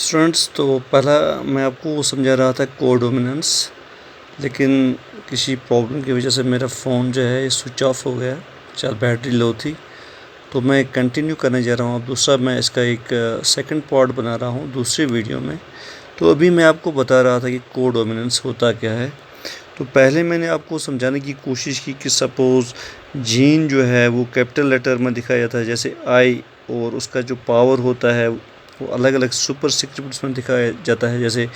Students, तो पहला मैं आपको समझा रहा था कोडोमिनेंस, लेकिन किसी प्रॉब्लम की वजह से मेरा फ़ोन जो है ये स्विच ऑफ हो गया। शायद बैटरी लो थी, तो मैं कंटिन्यू करने जा रहा हूँ। अब दूसरा मैं इसका एक सेकंड पार्ट बना रहा हूँ दूसरी वीडियो में। तो अभी मैं आपको बता रहा था कि कोडोमिनेंस होता क्या है। तो पहले मैंने आपको समझाने की कोशिश की कि सपोज़ जीन जो है वो कैपिटल लेटर में दिखाया जाता है, जैसे आई, और उसका जो पावर होता है वो अलग अलग सुपर स्क्रिप्ट्स में दिखाया जाता है। जैसे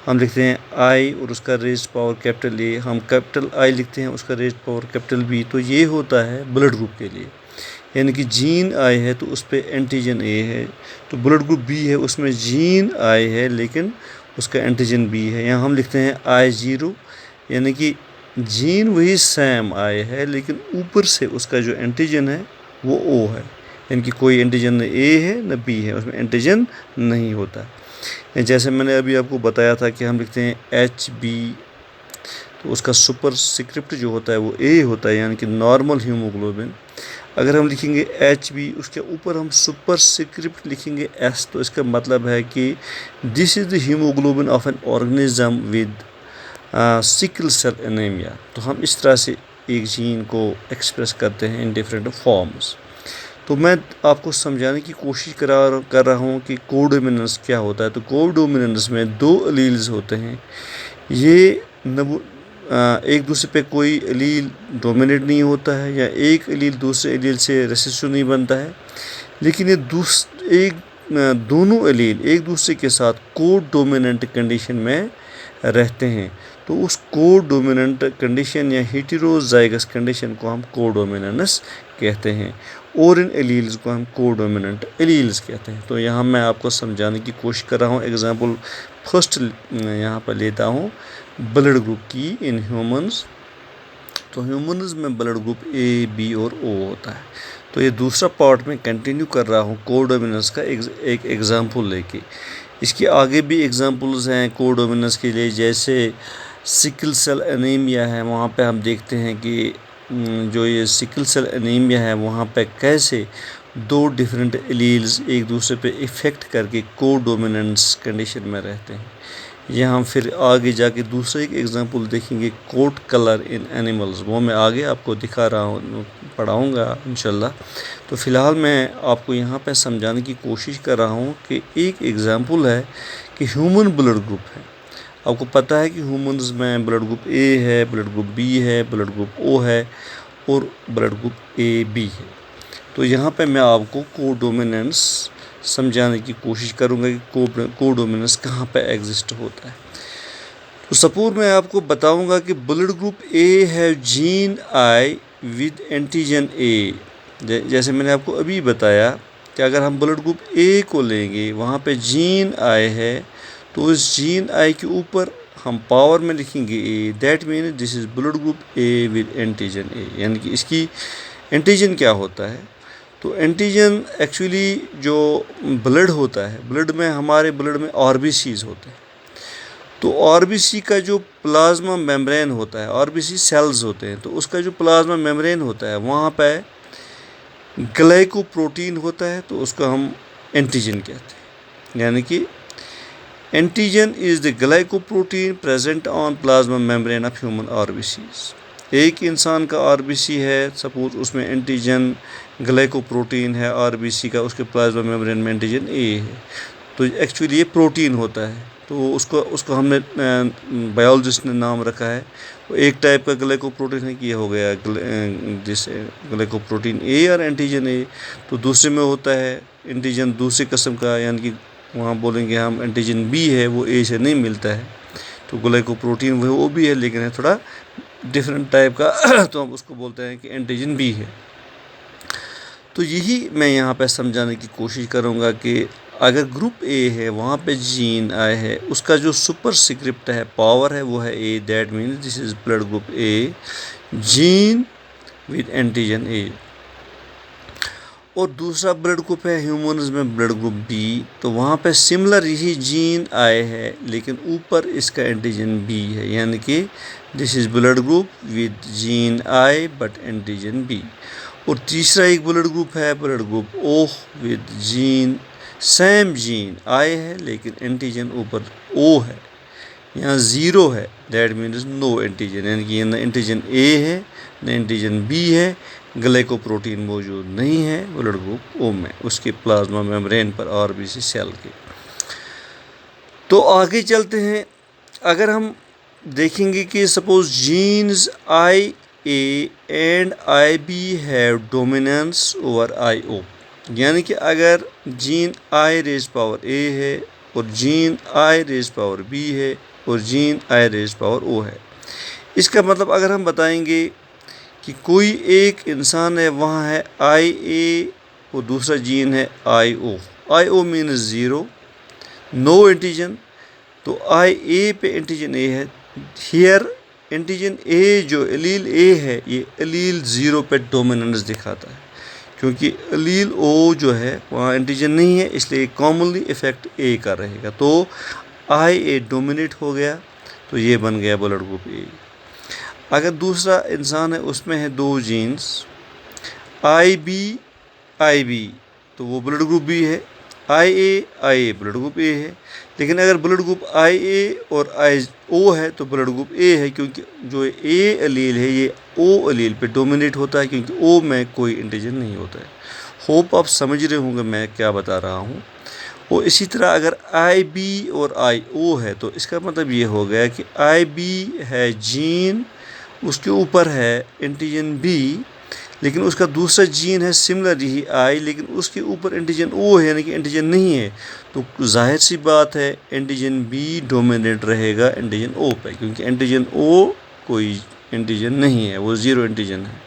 हम लिखते हैं आई और उसका रेज्ड पावर कैपिटल ए, हम कैपिटल आई लिखते हैं उसका रेज्ड पावर कैपिटल बी। तो ये होता है ब्लड ग्रुप के लिए, यानी कि जीन आई है तो उस पर एंटीजन ए है। तो ब्लड ग्रुप बी है, उसमें जीन आई है लेकिन उसका एंटीजन बी है। यहाँ हम लिखते हैं I0, यानी कि जीन वही सेम आई है लेकिन ऊपर से उसका जो एंटीजन है वो ओ है, यानी कि कोई एंटीजन न ए है न बी है, उसमें एंटीजन नहीं होता। जैसे मैंने अभी आपको बताया था कि हम लिखते हैं HB, तो उसका सुपर स्क्रिप्ट जो होता है वो ए होता है, यानी कि नॉर्मल हीमोग्लोबिन। अगर हम लिखेंगे HB, उसके ऊपर हम सुपर स्क्रिप्ट लिखेंगे S, तो इसका मतलब है कि this is the haemoglobin of an organism with sickle cell anaemia. तो हम इस तरह से एक जीन को एक्सप्रेस करते हैं इन डिफरेंट फॉर्म्स। तो मैं आपको समझाने की कोशिश कर रहा हूँ कि कोडोमिनेंस क्या होता है। तो कोडोमिनेंस में दो एलील्स होते हैं, ये एक दूसरे पे कोई एलील डोमिनेट नहीं होता है, या एक एलील दूसरे एलील से रेसिसिव नहीं बनता है, लेकिन ये दोनों एलील एक दूसरे के साथ कोडोमिनेंट कंडीशन में रहते हैं। तो उस कोडोमिनेंट कंडीशन या हेटेरोजाइगस कंडीशन को हम कोडोमिनेंस कहते हैं, और इन एलील्स को हम कोडोमिनेंट एलील्स कहते हैं। तो यहाँ मैं आपको समझाने की कोशिश कर रहा हूँ। एग्जांपल फर्स्ट यहाँ पर लेता हूँ ब्लड ग्रुप की इन ह्यूमंस। तो ह्यूमंस में ब्लड ग्रुप A, B और O होता है। तो ये दूसरा पार्ट में कंटिन्यू कर रहा हूँ कोडोमिनेंस का एक एग्जांपल लेके। इसके आगे भी एग्जांपल्स हैं कोडोमिनेंस के लिए, जैसे सिकल सेल एनीमिया है। वहाँ पे हम देखते हैं कि जो ये सिकल सेल एनीमिया है वहाँ पे कैसे दो डिफरेंट एलील्स एक दूसरे पे इफ़ेक्ट करके कोडोमिनेंस कंडीशन में रहते हैं। यहाँ हम फिर आगे जाके दूसरा एक एग्जांपल देखेंगे कोट कलर इन एनिमल्स, वो मैं आगे आपको दिखा रहा हूँ, पढ़ाऊँगा इंशाल्लाह। तो फ़िलहाल मैं आपको यहाँ पे समझाने की कोशिश कर रहा हूँ कि एक एग्जांपल है कि ह्यूमन ब्लड ग्रुप है। आपको पता है कि ह्यूमंस में ब्लड ग्रुप A है, ब्लड ग्रुप B है, ब्लड ग्रुप O है और ब्लड ग्रुप AB है। तो यहाँ पे मैं आपको कोडोमिनेंस समझाने की कोशिश करूँगा कि कोडोमिनेंस कहाँ पे एग्जिस्ट होता है। तो सपोज मैं आपको बताऊँगा कि ब्लड ग्रुप A है gene I with antigen A। जैसे मैंने आपको अभी बताया कि अगर हम ब्लड ग्रुप A को लेंगे, वहाँ पे जीन I है, तो उस जीन I के ऊपर हम पावर में लिखेंगे A, that mean this is blood group A with antigen A। यानी कि इसकी एंटीजन क्या होता है। तो एंटीजन एक्चुअली जो ब्लड होता है, ब्लड में हमारे ब्लड में RBCs होते हैं। तो RBC का जो प्लाज्मा मेम्ब्रेन होता है, RBC सेल्स होते हैं, तो उसका जो प्लाज्मा मेम्ब्रेन होता है वहाँ पे ग्लाइकोप्रोटीन होता है, तो उसको हम एंटीजन कहते हैं। यानी कि antigen is the glycoprotein present on plasma membrane of human RBCs। एक इंसान का RBC है, सपोज उसमें एंटीजन ग्लाइकोप्रोटीन है RBC का, उसके प्लाज्मा मेम्ब्रेन में एंटीजन A है, तो एक्चुअली ये प्रोटीन होता है। तो उसको हमने बायोलॉजिस्ट ने नाम रखा है। तो एक टाइप का ग्लाइकोप्रोटीन है कि ये हो गया जिससे ग्लाइकोप्रोटीन A और एंटीजन A। तो दूसरे में होता है एंटीजन दूसरी किस्म का, यानी कि वहाँ बोलेंगे हम एंटीजन B है, वो A से नहीं मिलता है। तो ग्लाइकोप्रोटीन वो भी है लेकिन है थोड़ा डिफरेंट टाइप का तो हम उसको बोलते हैं कि एंटीजन B है। तो यही मैं यहाँ पे समझाने की कोशिश करूँगा कि अगर ग्रुप A है, वहाँ पे जीन I है, उसका जो सुपर स्क्रिप्ट है, पावर है, वो है A, that means this is blood group A gene with antigen A। और दूसरा ब्लड ग्रुप है ह्यूमन्स में ब्लड ग्रुप B, तो वहाँ पे सिमिलर यही जीन I है लेकिन ऊपर इसका एंटीजन B है, यानी कि this is blood group with gene I but antigen B। और तीसरा एक ब्लड ग्रुप है blood group O with gene same gene I है लेकिन एंटीजन ऊपर ओ है, यहाँ ज़ीरो है, दैट मीन्स नो एंटीजन, यानी कि न एंटीजन ए है न एंटीजन बी है, ग्लाइकोप्रोटीन मौजूद नहीं है ब्लड ग्रुप ओ में, उसके प्लाज्मा मेम्ब्रेन पर आरबीसी सेल के। तो आगे चलते हैं, अगर हम देखेंगे कि suppose genes I A and I B have dominance over I O, यानी कि अगर gene I raise power A है और gene I raise power B है और gene I raise power O है, इसका मतलब अगर हम बताएंगे कि कोई एक इंसान है, वहाँ है आई ए और दूसरा जीन है I O, I O means zero, no antigen, तो आई ए पे एंटीजन ए है, हियर एंटीजन ए जो एलील ए है ये एलील ज़ीरो पे डोमिनेंस दिखाता है, क्योंकि एलील ओ जो है वहाँ एंटीजन नहीं है, इसलिए कॉमनली इफेक्ट ए का रहेगा, तो आई ए डोमिनेट हो गया, तो ये बन गया ब्लड ग्रुप ए। अगर दूसरा इंसान है उसमें है दो जीन्स आई बी, तो वो ब्लड ग्रुप बी है, आई ए ब्लड ग्रुप ए है, लेकिन अगर ब्लड ग्रुप आई ए और आई ओ है तो ब्लड ग्रुप ए है, क्योंकि जो ए एलील है ये ओ एलील पे डोमिनेट होता है, क्योंकि ओ में कोई एंटीजन नहीं होता है। होप आप समझ रहे होंगे मैं क्या बता रहा हूँ। और इसी तरह अगर आई बी और आई ओ है तो इसका मतलब ये हो गया कि आई बी है जीन, उसके ऊपर है एंटीजन बी, लेकिन उसका दूसरा जीन है सिमिलर ही आई, लेकिन उसके ऊपर एंटीजन ओ है, यानी कि एंटीजन नहीं है, तो जाहिर सी बात है एंटीजन बी डोमिनेट रहेगा एंटीजन ओ पे, क्योंकि एंटीजन ओ कोई एंटीजन नहीं है, वो ज़ीरो एंटीजन है।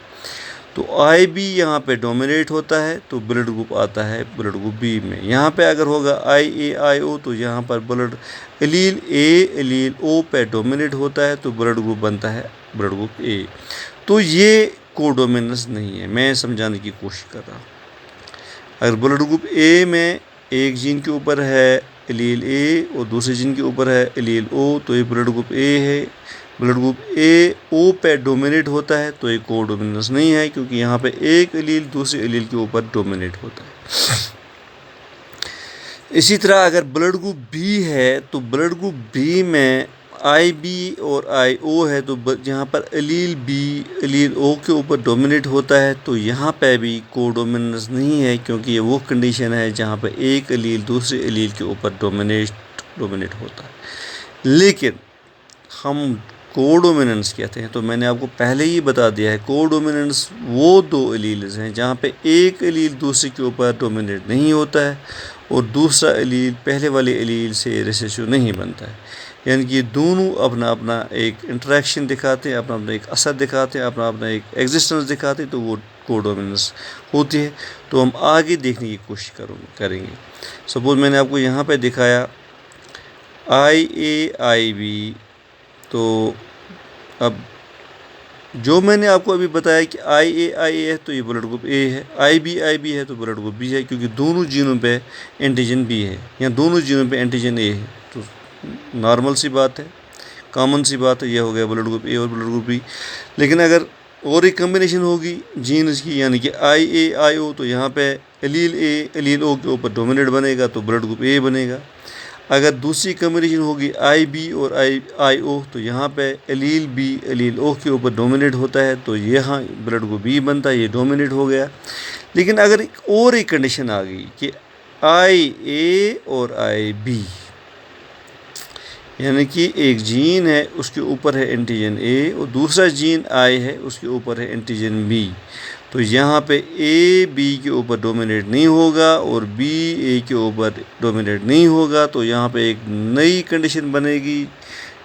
तो आई बी यहाँ पे डोमिनेट होता है तो ब्लड ग्रुप आता है ब्लड ग्रुप बी में। यहाँ पे अगर होगा आई ए आई ओ तो यहाँ पर ब्लड एलील ए एलील ओ पे डोमिनेट होता है तो ब्लड ग्रुप बनता है ब्लड ग्रुप ए। तो ये कोडोमिनेंस नहीं है, मैं समझाने की कोशिश कर रहा हूँ। अगर ब्लड ग्रुप ए में एक जीन के ऊपर है एलील ए और दूसरे जीन के ऊपर है एलील ओ तो ये ब्लड ग्रुप ए है। ब्लड ग्रुप ए ओ पे डोमिनेट होता है तो ये कोडोमिनेंस नहीं है, क्योंकि यहाँ पे एक एलील दूसरे एलील के ऊपर डोमिनेट होता है। इसी तरह अगर ब्लड ग्रुप बी है तो ब्लड ग्रुप बी में आई बी और आई ओ है, तो यहाँ पर एलील बी एलील ओ के ऊपर डोमिनेट होता है, तो यहाँ पे भी कोडोमिनेंस नहीं है, क्योंकि ये वो कंडीशन है जहाँ पे एक एलील दूसरे एलील के ऊपर डोमिनेट होता है। लेकिन हम कोडोमिनेंस कहते हैं, तो मैंने आपको पहले ही बता दिया है कोडोमिनेंस वो दो एलील्स हैं जहाँ पे एक एलील दूसरे के ऊपर डोमिनेट नहीं होता है और दूसरा एलील पहले वाले एलील से रिसेसिव नहीं बनता है, यानी कि दोनों अपना अपना एक इंटरेक्शन दिखाते हैं, अपना अपना एक असर दिखाते हैं, अपना अपना एक एग्जिस्टेंस दिखाते हैं, तो वो कोडोमिनेंस होती है। तो हम आगे देखने की कोशिश करेंगे। सपोज मैंने आपको यहाँ पे दिखाया आई ए आई बी, तो अब जो मैंने आपको अभी बताया कि आई ए है तो ये ब्लड ग्रुप ए है, आई बी है तो ब्लड ग्रुप बी है, क्योंकि दोनों जीनों पे एंटीजन बी है या दोनों जीनों पे एंटीजन ए है, तो नॉर्मल सी बात है, कॉमन सी बात है, ये हो गया ब्लड ग्रुप ए और ब्लड ग्रुप बी। लेकिन अगर और एक कम्बिनेशन होगी जीन्स की, यानी कि आई ए आई ओ, तो यहाँ पे एलील ए एलील ओ के ऊपर डोमिनेट बनेगा तो ब्लड ग्रुप ए बनेगा। अगर दूसरी कम्बिनेशन होगी आई बी और आई ओ, तो यहाँ पे एलील बी एलील ओ के ऊपर डोमिनेट होता है, तो यहाँ ब्लड ग्रुप बी बनता है, ये डोमिनेट हो गया। लेकिन अगर एक कंडीशन आ गई कि आई ए और आई बी, यानी कि एक जीन है उसके ऊपर है एंटीजन ए और दूसरा जीन आई है उसके ऊपर है एंटीजन बी, तो यहाँ पे ए बी के ऊपर डोमिनेट नहीं होगा और बी ए के ऊपर डोमिनेट नहीं होगा, तो यहाँ पे एक नई कंडीशन बनेगी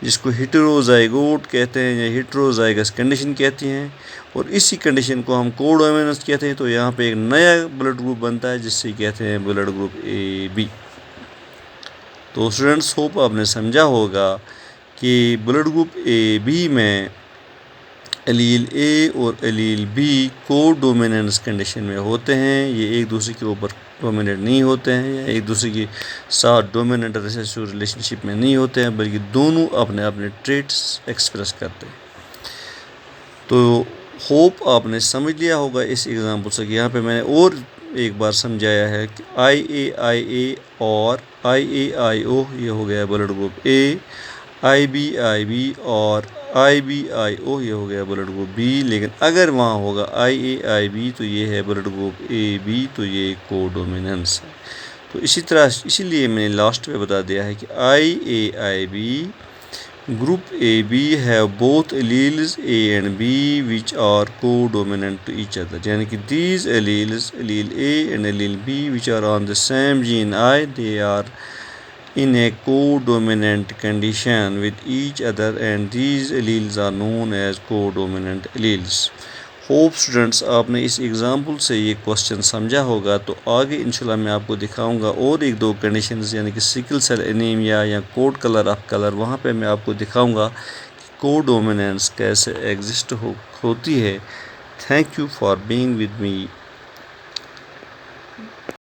जिसको हेटेरोजाइगोट कहते हैं या हेटेरोजाइगस कंडीशन कहती हैं, और इसी कंडीशन को हम कोडोमिनेंस कहते हैं। तो यहाँ पे एक नया ब्लड ग्रुप बनता है जिससे कहते हैं ब्लड ग्रुप ए बी। तो स्टूडेंट्स, होप आपने समझा होगा कि ब्लड ग्रुप ए बी में एलील ए और एलील बी कोडोमिनेंस कंडीशन में होते हैं, ये एक दूसरे के ऊपर डोमिनेट नहीं होते हैं या एक दूसरे के साथ डोमिनेंट रिसेसिव रिलेशनशिप में नहीं होते हैं, बल्कि दोनों अपने अपने ट्रेट्स एक्सप्रेस करते हैं। तो होप आपने समझ लिया होगा इस एग्जाम्पल से कि यहाँ पे मैंने और एक बार समझाया है कि IA और IAIO ये हो गया ब्लड ग्रुप ए, IBIB और IBIO ये हो गया ब्लड ग्रुप बी। लेकिन अगर वहाँ होगा IAIB तो ये है ब्लड ग्रुप AB, तो ये कोडोमिनेंस है। तो इसी तरह इसीलिए मैंने लास्ट में बता दिया है कि IAIB Group AB have both alleles A and B which are codominant to each other। यानी कि these alleles, allele A and allele B, which are on the same gene I, they are in a codominant condition with each other and these alleles are known as codominant alleles। Hope students आपने इस example से ये question समझा होगा। तो आगे इंशाल्लाह मैं आपको दिखाऊंगा और एक दो कंडीशंस, यानी कि सिकल सेल एनीमिया या कोड कलर ऑफ कलर, वहाँ पे मैं आपको दिखाऊंगा कि कोडोमिनेंस कैसे एग्जिस्ट होती है। Thank you for being with me.